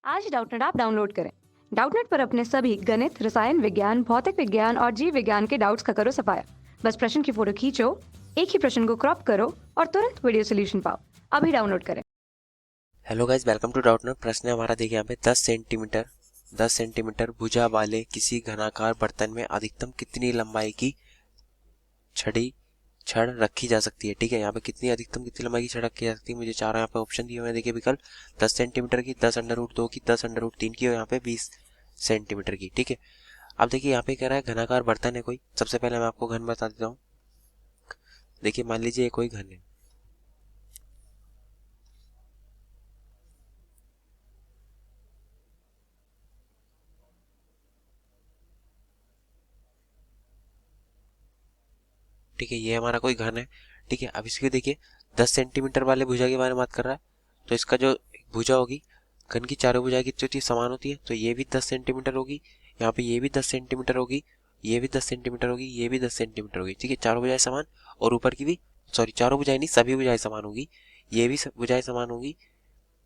आज Doubtnut app download करें। Doubtnut पर अपने सभी गणित, रसायन विज्ञान, भौतिक विज्ञान और जीव विज्ञान के डाउट्स का करो सफाया। बस प्रश्न की फोटो खींचो, एक ही प्रश्न को क्रॉप करो और तुरंत वीडियो सोल्यूशन पाओ। अभी डाउनलोड करें। Hello guys, welcome to Doubtnut. प्रश्न है हमारा, देखिए यहाँ पे 10 सेंटीमीटर भुजा वाले किसी घनाकार बर्तन में अधिकतम कितनी लंबाई की छड़ रखी जा सकती है। ठीक है, यहाँ पे कितनी लंबाई की छड़ रखी जा सकती है। मुझे चार यहाँ पे ऑप्शन दिए हुए हैं, देखिए विकल्प 10 सेंटीमीटर की, 10√2 की, 10√3 की और यहाँ पे 20 सेंटीमीटर की। ठीक है, अब देखिए यहाँ पे कह रहा है घनाकार बर्तन है कोई। सबसे पहले मैं आपको घन बता देता हूँ। देखिए मान लीजिए ये कोई घन है, ठीक है, ये हमारा कोई घन है। ठीक है, अब इसके देखिए 10 सेंटीमीटर वाले भुजा के बारे में बात कर रहा है, तो इसका जो भुजा होगी, घन की चारों भुजाएं कितनी होती है, समान होती है। तो ये भी 10 सेंटीमीटर होगी, यहाँ पे ये भी 10 सेंटीमीटर होगी, ये भी 10 सेंटीमीटर होगी, ये भी 10 सेंटीमीटर होगी। ठीक है, चारों भुजाएं समान, और ऊपर की भी, सॉरी चारों भुजाएं नहीं, सभी भुजाएं समान होगी, ये भी भुजाएं समान होगी।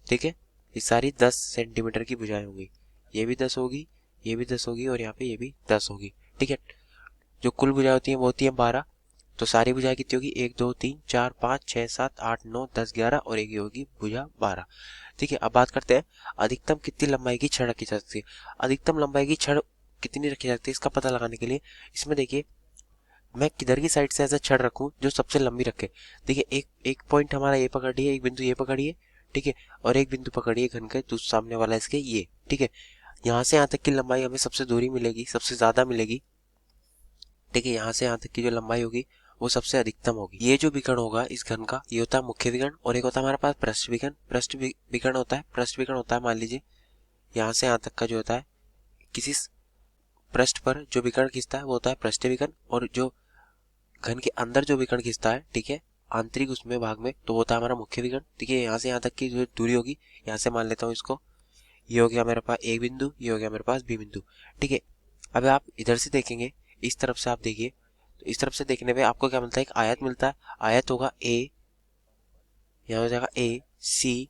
ठीक है, ये सारी 10 सेंटीमीटर की भुजाएं होंगी, ये भी 10 होगी, ये भी 10 होगी और यहाँ पे ये भी 10 होगी। ठीक है, जो कुल भुजाएं होती है वो होती है 12। तो सारी भुजाएं कितनी होगी, 1 2 3 4 5 6 7 8 9 10 11 और एक ही होगी भुजा 12। ठीक है, अब बात करते हैं अधिकतम कितनी लंबाई की छड़ रखी जा सकती है। अधिकतम लंबाई की छड़ कितनी रखी जा सकती है, इसका पता लगाने के लिए इसमें देखिए मैं किधर की साइड से ऐसा छड़ रखूं जो सबसे लंबी रखे। देखिए एक एक पॉइंट हमारा ये पकड़िए, एक बिंदु ये पकड़िए, ठीक है, और एक बिंदु पकड़िए घन के दूसरे सामने वाला इसके ये। ठीक है, यहाँ से यहाँ तक की लंबाई हमें सबसे दूरी मिलेगी, सबसे ज्यादा मिलेगी। ठीक है, यहाँ से यहाँ तक की जो लंबाई होगी वो सबसे अधिकतम होगी। ये जो विकर्ण होगा इस घन का, ये होता है मुख्य विकर्ण, और एक होता है हमारे पास पृष्ठ विकर्ण। विकर्ण होता है, पृष्ठ विकर्ण होता है, मान लीजिए यहाँ से यहाँ तक का जो होता है, किसी पृष्ठ पर जो विकर्ण खींचता है वो होता है पृष्ठ विकर्ण, और जो घन के अंदर जो विकर्ण खींचता है, ठीक है, आंतरिक उसमें भाग में, तो होता है हमारा मुख्य विकर्ण। ठीक है, यहाँ से यहाँ तक की जो दूरी होगी, यहाँ से मान लेता हूँ इसको, ये हो गया मेरे पास एक बिंदु, ये हो गया मेरे पास बी बिंदु। ठीक है, अब आप इधर से देखेंगे, इस तरफ से आप देखिए, तो इस तरफ से देखने पे आपको क्या मिलता है, एक आयत मिलता है। आयत होगा ए, यहाँ हो जाएगा ए सी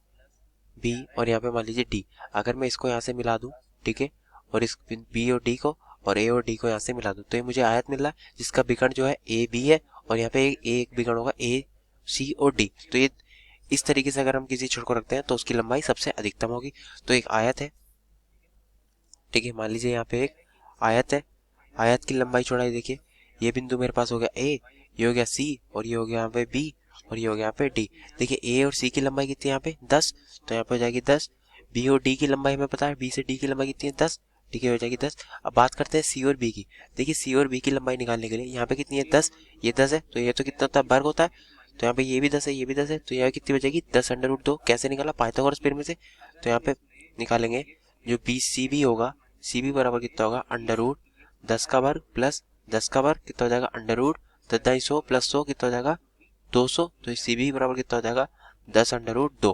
बी और यहाँ पे मान लीजिए डी। अगर मैं इसको यहाँ से मिला दूं, ठीक है, और इस बी और डी को और ए और डी को यहाँ से मिला दूं, तो ये मुझे आयत मिल रहा है जिसका विकर्ण जो है ए बी है, और यहाँ पे एक विकर्ण होगा ए सी और डी। तो ये इस तरीके से अगर हम किसी छड़ को रखते हैं तो उसकी लंबाई सबसे अधिकतम होगी। तो एक आयत है, ठीक है, मान लीजिए यहाँ पे एक आयत है, आयत की लंबाई चौड़ाई देखिए, ये बिंदु मेरे पास हो गया ए, ये हो गया सी और ये हो गया यहाँ पे बी और ये हो गया यहाँ पे डी। देखिए ए और सी की लंबाई कितनी है यहाँ पे 10, तो यहाँ पे हो जाएगी 10। बी और डी की लंबाई हमें पता है, बी से डी की लंबाई कितनी है 10, ठीक है, हो जाएगी 10। अब बात करते हैं सी और बी की। देखिए सी और बी की लंबाई निकालने के लिए यहाँ पे कितनी है 10, ये 10 है, तो ये तो कितना होता है वर्ग होता है, तो यहाँ पे ये भी 10 है, ये भी 10 है, तो यहाँ कितनी बचेगी 10√2। कैसे निकाला, पाइथागोरस थ्योरम में से। तो यहाँ पे निकालेंगे जो बी सी बी होगा, सी बी बराबर कितना होगा √10 का वर्ग प्लस 10 का वर्ग, कितना हो जाएगा √10 प्लस 100 कितना हो जाएगा 200। तो सी बी बराबर कितना हो जाएगा 10√2।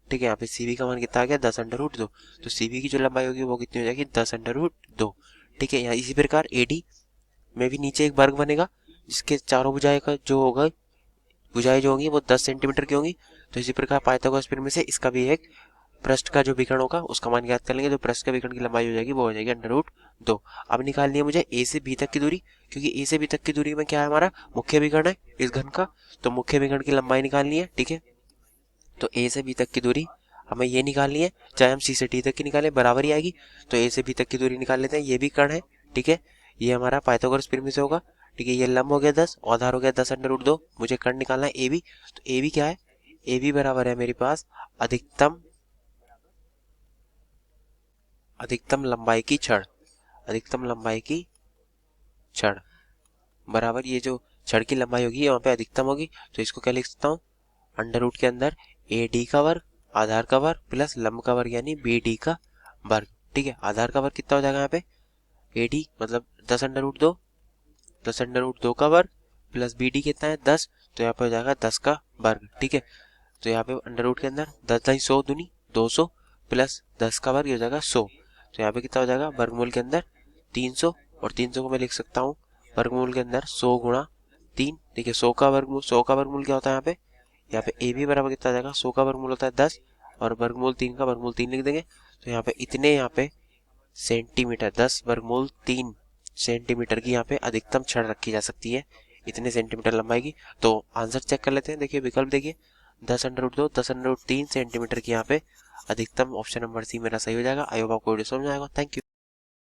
ठीक है, यहाँ पे सी बी का मान कितना आ गया 10√2। तो सी बी की जो लंबाई होगी वो कितनी हो जाएगी 10√2। ठीक है, यहाँ इसी प्रकार ए डी में भी नीचे एक वर्ग बनेगा जिसके चारों भुजाएं का जो होगा, भुजाएं जो होंगी वो 10 सेंटीमीटर की होंगी। तो इसी प्रकार पाइथागोरस थ्योरम में से इसका भी एक पृष्ठ का जो विकर्ण होगा उसका मान ज्ञात कर लेंगे, तो पृष्ठ का विकर्ण की लंबाई हो जाएगी वो हो जाएगी √2। अब निकालनी है मुझे ए से बी तक की दूरी, क्योंकि ए से बी तक की दूरी में क्या है, हमारा मुख्य विकर्ण है इस घन का, तो मुख्य विकर्ण की लंबाई निकालनी है। ठीक है, तो ए से बी तक की दूरी हमें ये निकालनी है, चाहे हम सी से डी तक की निकालें बराबर ही आएगी। तो ए से बी तक की दूरी निकाल लेते हैं, ये भी कर्ण है। ठीक है, ये हमारा पाइथागोरस थ्योरम से होगा। ठीक है, ये लंब हो गया 10, आधार हो गया 10√2, मुझे कर्ण निकालना है ए बी। तो ए बी क्या है, ए बी बराबर है मेरे पास अधिकतम लंबाई की छड़, अधिकतम लंबाई की छड़ बराबर ये जो छड़ की लंबाई होगी वहां पे अधिकतम होगी। तो इसको क्या लिख सकता हूँ, अंडर रूट के अंदर ए डी का वर्ग, आधार का वर्ग प्लस लंब का वर्ग यानी बी डी का वर्ग। ठीक है, आधार का वर्ग कितना हो जाएगा यहाँ पे ए डी मतलब 10√2, 10√2 का वर्ग प्लस बी डी कितना है 10, तो यहाँ पे हो जाएगा 10 का वर्ग। ठीक है, तो यहाँ पे अंडर रूट के अंदर 10 दूनी 200 प्लस 10 का वर्ग हो जाएगा 100। तो यहाँ पे कितना हो जाएगा वर्गमूल के अंदर 300, और 300 को मैं लिख सकता हूँ वर्गमूल के अंदर 100 गुणा 3। देखिए 100 का वर्गमूल, 100 का वर्गमूल क्या होता है यहाँ पे ए बी बराबर कितना आ जाएगा 100 का वर्गमूल होता है 10 और वर्गमूल 3 का वर्गमूल 3 लिख देंगे। तो यहाँ पे इतने यहाँ पे सेंटीमीटर 10 वर्गमूल 3 सेंटीमीटर की यहाँ पे अधिकतम छड़ रखी जा सकती है, इतने सेंटीमीटर लंबाई की। तो आंसर चेक कर लेते हैं, देखिए विकल्प देखिए 10√2 10√3 सेंटीमीटर की यहाँ पे अधिकतम, ऑप्शन नंबर सी मेरा सही हो जाएगा। आई होप आपको वीडियो समझ आएगा। Thank you.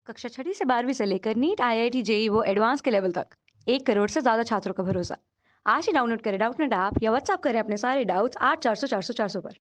कक्षा 6 से 12वीं से लेकर नीट, IIT, जेईई वो एडवांस के लेवल तक 1 करोड़ से ज्यादा छात्रों का भरोसा। आज ही डाउनलोड करें डाउटनेट ऐप या व्हाट्सएप करें अपने सारे डाउट्स 8400 400 400 पर।